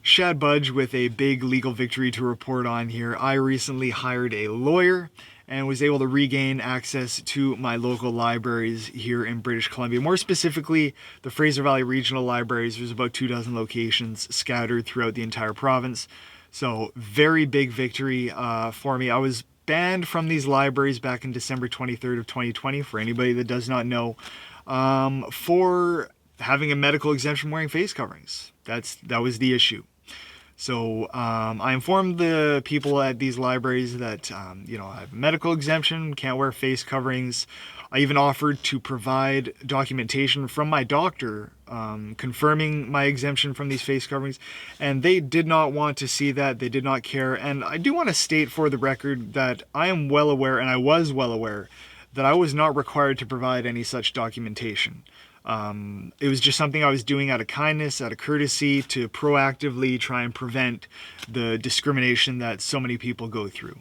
Shad Budge with a big legal victory to report on here. I recently hired a lawyer and was able to regain access to my local libraries here in British Columbia. More specifically, the Fraser Valley Regional Libraries. There's about 24 locations scattered throughout the entire province. So very big victory for me. I was banned from these libraries back in December 23rd of 2020, for anybody that does not know, for having a medical exemption wearing face coverings. That was the issue. So I informed the people at these libraries that, I have a medical exemption, can't wear face coverings. I even offered to provide documentation from my doctor confirming my exemption from these face coverings, and they did not want to see that. They did not care. And I do want to state for the record that I am well aware, and I was well aware, that I was not required to provide any such documentation. It was just something I was doing out of kindness, out of courtesy, to proactively try and prevent the discrimination that so many people go through,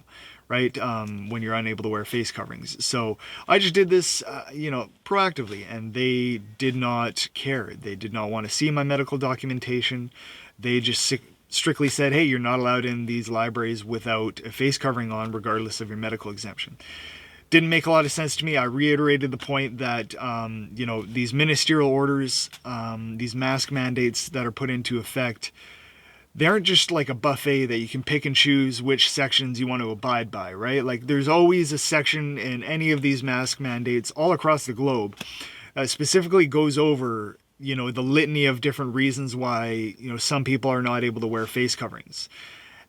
right? When you're unable to wear face coverings. So I just did this, proactively, and they did not care. They did not want to see my medical documentation. They just strictly said, hey, you're not allowed in these libraries without a face covering on, regardless of your medical exemption. Didn't make a lot of sense to me. I reiterated the point that, these ministerial orders, these mask mandates that are put into effect, they aren't just like a buffet that you can pick and choose which sections you want to abide by, right? Like there's always a section in any of these mask mandates all across the globe that specifically goes over, the litany of different reasons why, some people are not able to wear face coverings.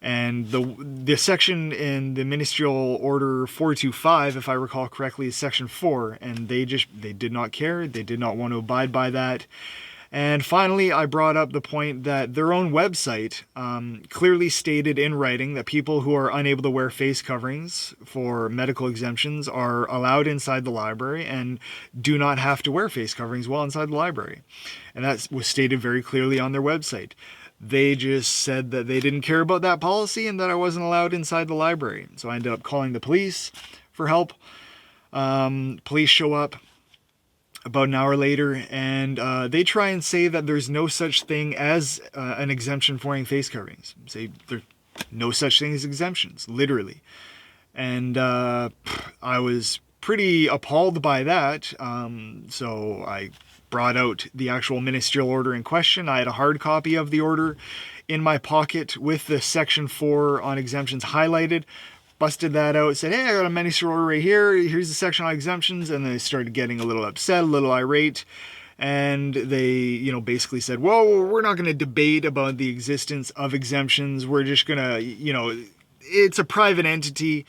And the section in the Ministerial Order 425, if I recall correctly, is Section 4, and they did not care. They did not want to abide by that. And finally, I brought up the point that their own website clearly stated in writing that people who are unable to wear face coverings for medical exemptions are allowed inside the library and do not have to wear face coverings while inside the library. And that was stated very clearly on their website. They just said that they didn't care about that policy and that I wasn't allowed inside the library. So I ended up calling the police for help. Police show up about an hour later, and they try and say that there's no such thing as an exemption for wearing face coverings. Say there's no such thing as exemptions, literally. And I was pretty appalled by that. So I brought out the actual ministerial order in question. I had a hard copy of the order in my pocket with the Section 4 on exemptions highlighted. Busted that out, said, hey, I got a ministerial order right here. Here's the section on exemptions. And they started getting a little upset, a little irate. And they, basically said, whoa, we're not going to debate about the existence of exemptions. We're just going to, it's a private entity.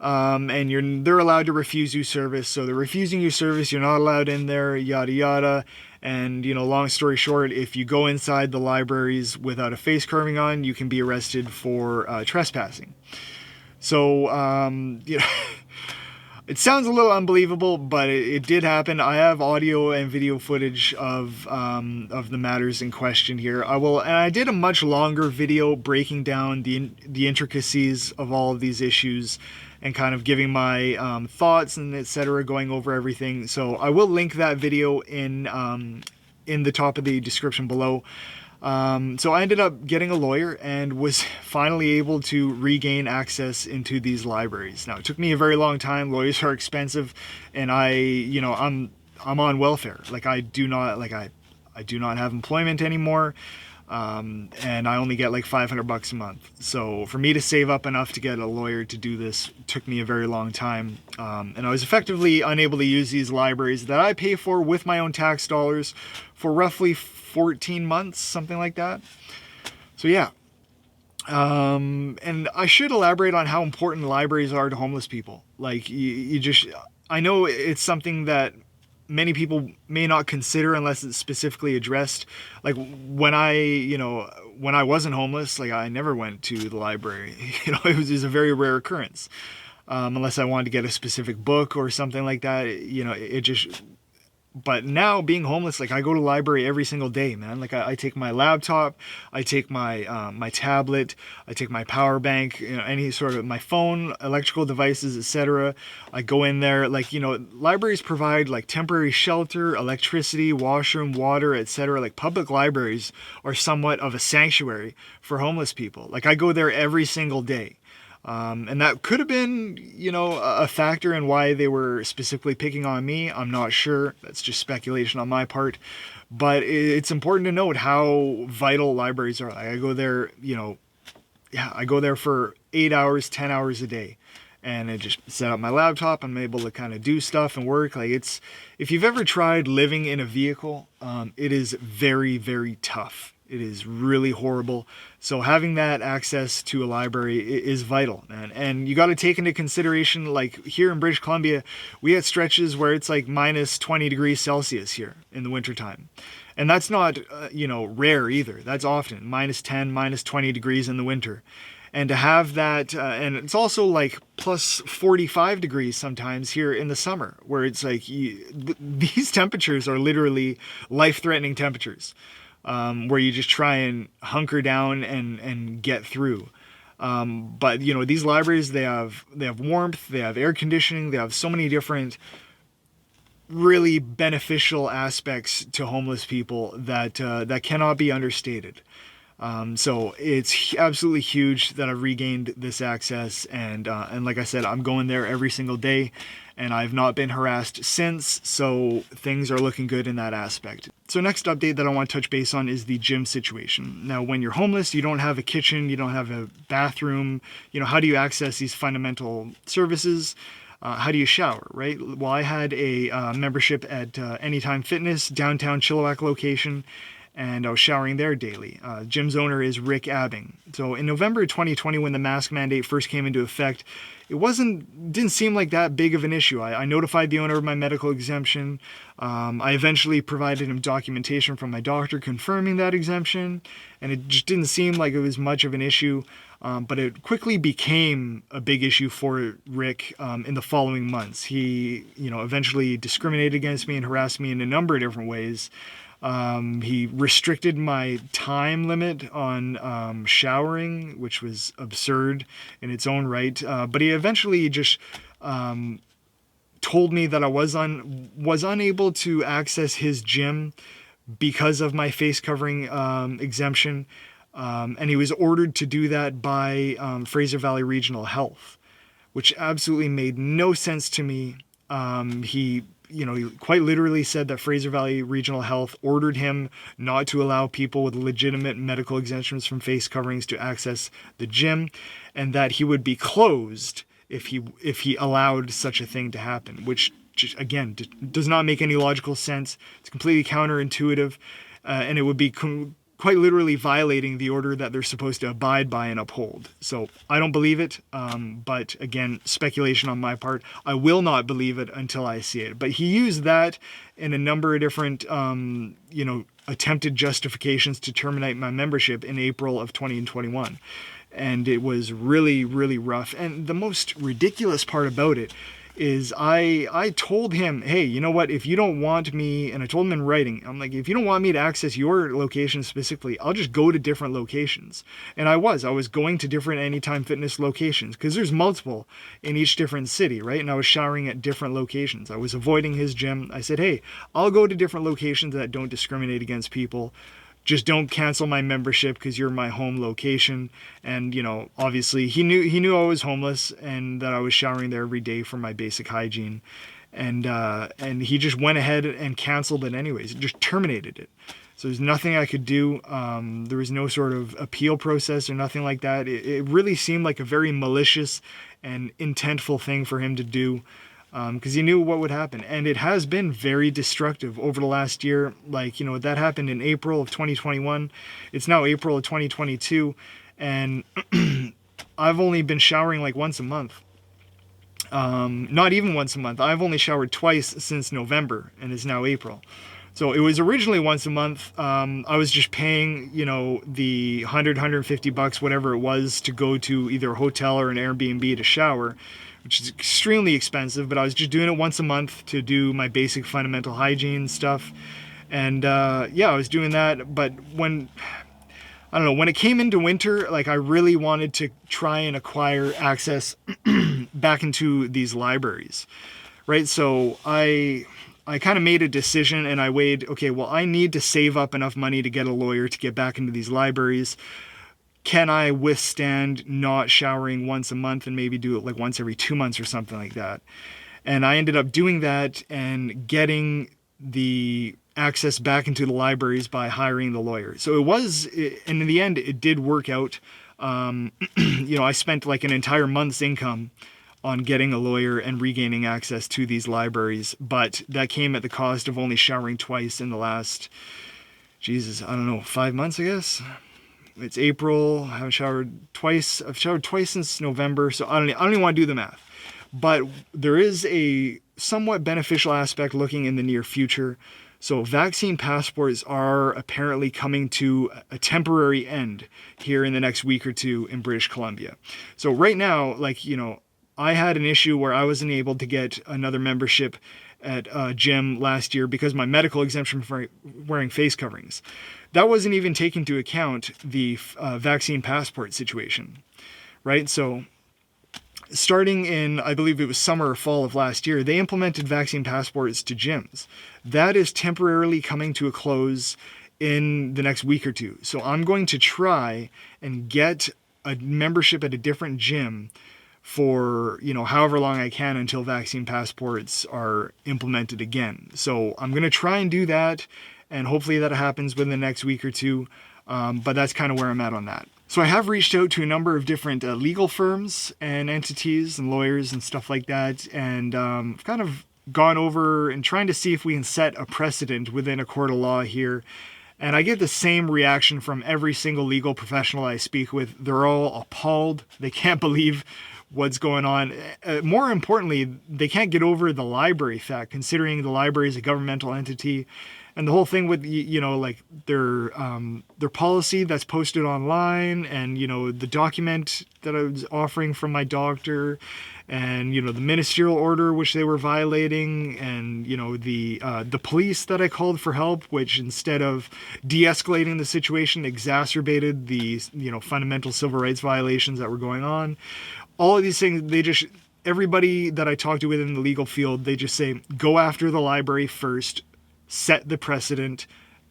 And they're allowed to refuse you service. So they're refusing you service. You're not allowed in there, yada, yada. And, long story short, if you go inside the libraries without a face covering on, you can be arrested for trespassing. So, it sounds a little unbelievable, but it did happen. I have audio and video footage of the matters in question here. And I did a much longer video breaking down the intricacies of all of these issues and kind of giving my thoughts and etc., going over everything. So I will link that video in the top of the description below. So I ended up getting a lawyer and was finally able to regain access into these libraries. Now, it took me a very long time. Lawyers are expensive, and I'm on welfare. I do not have employment anymore. And I only get like $500 a month. So for me to save up enough to get a lawyer to do this took me a very long time. And I was effectively unable to use these libraries that I pay for with my own tax dollars for roughly 14 months, something like that. So yeah. And I should elaborate on how important libraries are to homeless people. I know it's something that many people may not consider unless it's specifically addressed. Like when I wasn't homeless, I never went to the library. It was a very rare occurrence. Unless I wanted to get a specific book or something like that, But now being homeless, like I go to the library every single day, man. Like I take my laptop, I take my tablet, I take my power bank, any sort of my phone, electrical devices, etc. I go in there, like libraries provide like temporary shelter, electricity, washroom, water, etc. Like public libraries are somewhat of a sanctuary for homeless people. Like I go there every single day. And that could have been, a factor in why they were specifically picking on me. I'm not sure. That's just speculation on my part. But it's important to note how vital libraries are. Like I go there, I go there for 8 hours, 10 hours a day. And I just set up my laptop. I'm able to kind of do stuff and work. Like if you've ever tried living in a vehicle, it is very, very tough. It is really horrible. So having that access to a library is vital, man. And you got to take into consideration, like here in British Columbia, we had stretches where it's like minus 20 degrees Celsius here in the wintertime. And that's not, rare either. That's often minus 10, minus 20 degrees in the winter. And to have that, and it's also like plus 45 degrees sometimes here in the summer, where it's like these temperatures are literally life-threatening temperatures. Where you just try and hunker down and get through. But these libraries, they have warmth, they have air conditioning, they have so many different really beneficial aspects to homeless people that cannot be understated. So it's absolutely huge that I've regained this access, and like I said, I'm going there every single day, and I've not been harassed since, so things are looking good in that aspect. So next update that I want to touch base on is the gym situation. Now, when you're homeless, you don't have a kitchen, you don't have a bathroom, how do you access these fundamental services? How do you shower, right? Well, I had a membership at Anytime Fitness, downtown Chilliwack location, and I was showering there daily. Gym's owner is Rick Abbing. So in November 2020, when the mask mandate first came into effect, it didn't seem like that big of an issue. I notified the owner of my medical exemption. I eventually provided him documentation from my doctor confirming that exemption, and it just didn't seem like it was much of an issue. But it quickly became a big issue for Rick in the following months. He, eventually discriminated against me and harassed me in a number of different ways. He restricted my time limit on showering, which was absurd in its own right. But he eventually just told me that I was unable to access his gym because of my face covering exemption. And he was ordered to do that by Fraser Valley Regional Health, which absolutely made no sense to me. He quite literally said that Fraser Valley Regional Health ordered him not to allow people with legitimate medical exemptions from face coverings to access the gym, and that he would be closed if he allowed such a thing to happen, which just, again, does not make any logical sense. It's completely counterintuitive, and it would be quite literally violating the order that they're supposed to abide by and uphold. So I don't believe it, but again, speculation on my part. I will not believe it until I see it. But he used that in a number of different, attempted justifications to terminate my membership in April of 2021. And it was really, really rough. And the most ridiculous part about it is I told him, hey, you know what, if you don't want me, and I told him in writing, I'm like, if you don't want me to access your location specifically, I'll just go to different locations. And I was going to different Anytime Fitness locations, because there's multiple in each different city, right? And I was showering at different locations. I was avoiding his gym. I said, hey, I'll go to different locations that don't discriminate against people. Just don't cancel my membership because you're my home location. And, obviously he knew I was homeless and that I was showering there every day for my basic hygiene. And he just went ahead and canceled it anyways, just terminated it. So there's nothing I could do. There was no sort of appeal process or nothing like that. It really seemed like a very malicious and intentful thing for him to do. Because he knew what would happen. And it has been very destructive over the last year. Like, that happened in April of 2021. It's now April of 2022. And I've only been showering like once a month. Not even once a month. I've only showered twice since November, and it's now April. So it was originally once a month. I was just paying, the $150, whatever it was, to go to either a hotel or an Airbnb to shower which is extremely expensive, but I was just doing it once a month to do my basic fundamental hygiene stuff. And yeah, I was doing that. But when, I don't know, when it came into winter, like I really wanted to try and acquire access back into these libraries, right? So I kind of made a decision and I weighed, okay, well, I need to save up enough money to get a lawyer to get back into these libraries. Can I withstand not showering once a month and maybe do it like once every 2 months or something like that? And I ended up doing that and getting the access back into the libraries by hiring the lawyer. So it was, and in the end, it did work out. I spent like an entire month's income on getting a lawyer and regaining access to these libraries, but that came at the cost of only showering twice in the last, 5 months, I guess. It's April. I haven't showered twice. I've showered twice since November, so I don't even want to do the math. But there is a somewhat beneficial aspect looking in the near future. So vaccine passports are apparently coming to a temporary end here in the next week or two in British Columbia. So right now, I had an issue where I wasn't able to get another membership at a gym last year because my medical exemption for wearing face coverings. That wasn't even taking into account the vaccine passport situation, right? So starting in, I believe it was summer or fall of last year, they implemented vaccine passports to gyms. That is temporarily coming to a close in the next week or two. So I'm going to try and get a membership at a different gym for, however long I can until vaccine passports are implemented again. So I'm going to try and do that, and hopefully that happens within the next week or two. But that's kind of where I'm at on that. So I have reached out to a number of different legal firms and entities and lawyers and stuff like that, and kind of gone over and trying to see if we can set a precedent within a court of law here. And I get the same reaction from every single legal professional I speak with. They're all appalled. They can't believe what's going on. More importantly, they can't get over the library fact, considering the library is a governmental entity. And the whole thing with, their policy that's posted online, and, the document that I was offering from my doctor, and, the ministerial order which they were violating, and, the police that I called for help, which instead of de-escalating the situation, exacerbated the, fundamental civil rights violations that were going on. All of these things, everybody that I talk to within the legal field, they just say, go after the library first, set the precedent,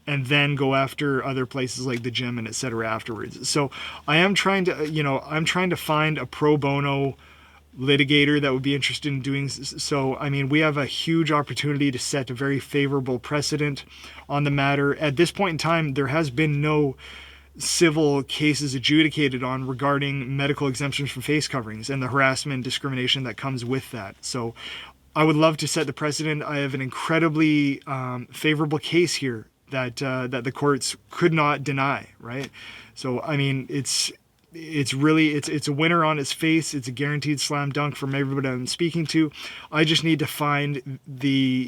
and then go after other places like the gym and etc. afterwards. So I am trying to, find a pro bono litigator that would be interested in doing so. I mean, we have a huge opportunity to set a very favorable precedent on the matter. At this point in time, there has been no civil cases adjudicated on regarding medical exemptions from face coverings and the harassment and discrimination that comes with that. So I would love to set the precedent. I have an incredibly favorable case here that the courts could not deny, right? So, I mean, it's a winner on its face. It's a guaranteed slam dunk from everybody I'm speaking to. I just need to find the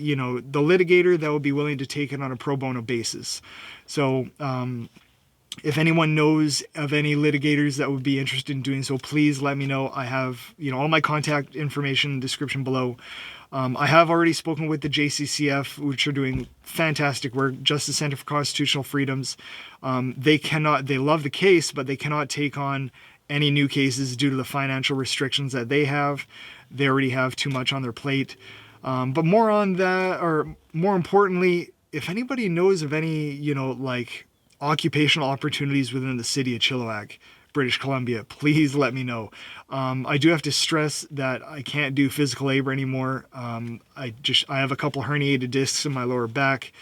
litigator that would be willing to take it on a pro bono basis. So, if anyone knows of any litigators that would be interested in doing so, please let me know. I have, all my contact information in the description below. I have already spoken with the JCCF, which are doing fantastic work, Justice Center for Constitutional Freedoms. They love the case, but they cannot take on any new cases due to the financial restrictions that they have. They already have too much on their plate. But more on that, or more importantly, if anybody knows of any, occupational opportunities within the city of Chilliwack, British Columbia, please let me know. I do have to stress that I can't do physical labor anymore. I have a couple herniated discs in my lower back.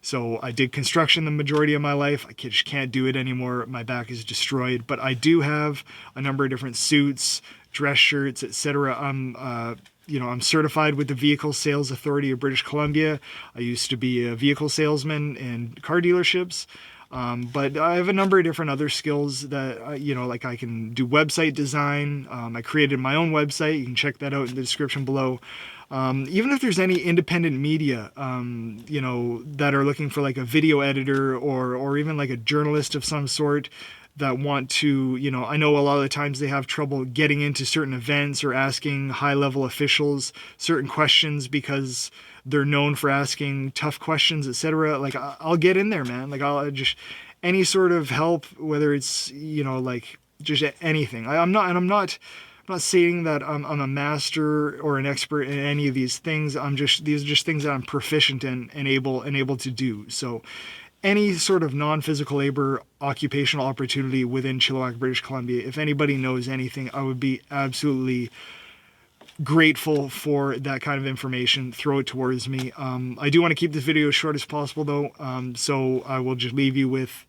So I did construction the majority of my life. I just can't do it anymore. My back is destroyed. But I do have a number of different suits, dress shirts, etc. I'm certified with the Vehicle Sales Authority of British Columbia. I used to be a vehicle salesman in car dealerships. But I have a number of different other skills that, I can do website design. I created my own website. You can check that out in the description below. Even if there's any independent media, that are looking for like a video editor or even like a journalist of some sort, that want to, I know a lot of the times they have trouble getting into certain events or asking high-level officials certain questions because they're known for asking tough questions, etc. Like, I'll get in there, man. Like, I'll just, any sort of help, whether it's, like, just anything. I'm not saying that I'm a master or an expert in any of these things. These are just things that I'm proficient in and able to do. So any sort of non-physical labor occupational opportunity within Chilliwack, British Columbia, if anybody knows anything, I would be absolutely grateful for that kind of information. Throw it towards me. I do want to keep this video as short as possible, though, so I will just leave you with: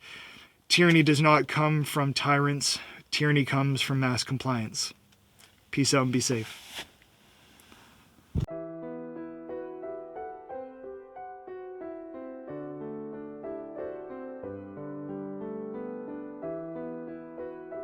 tyranny does not come from tyrants. Tyranny comes from mass compliance. Peace out and be safe.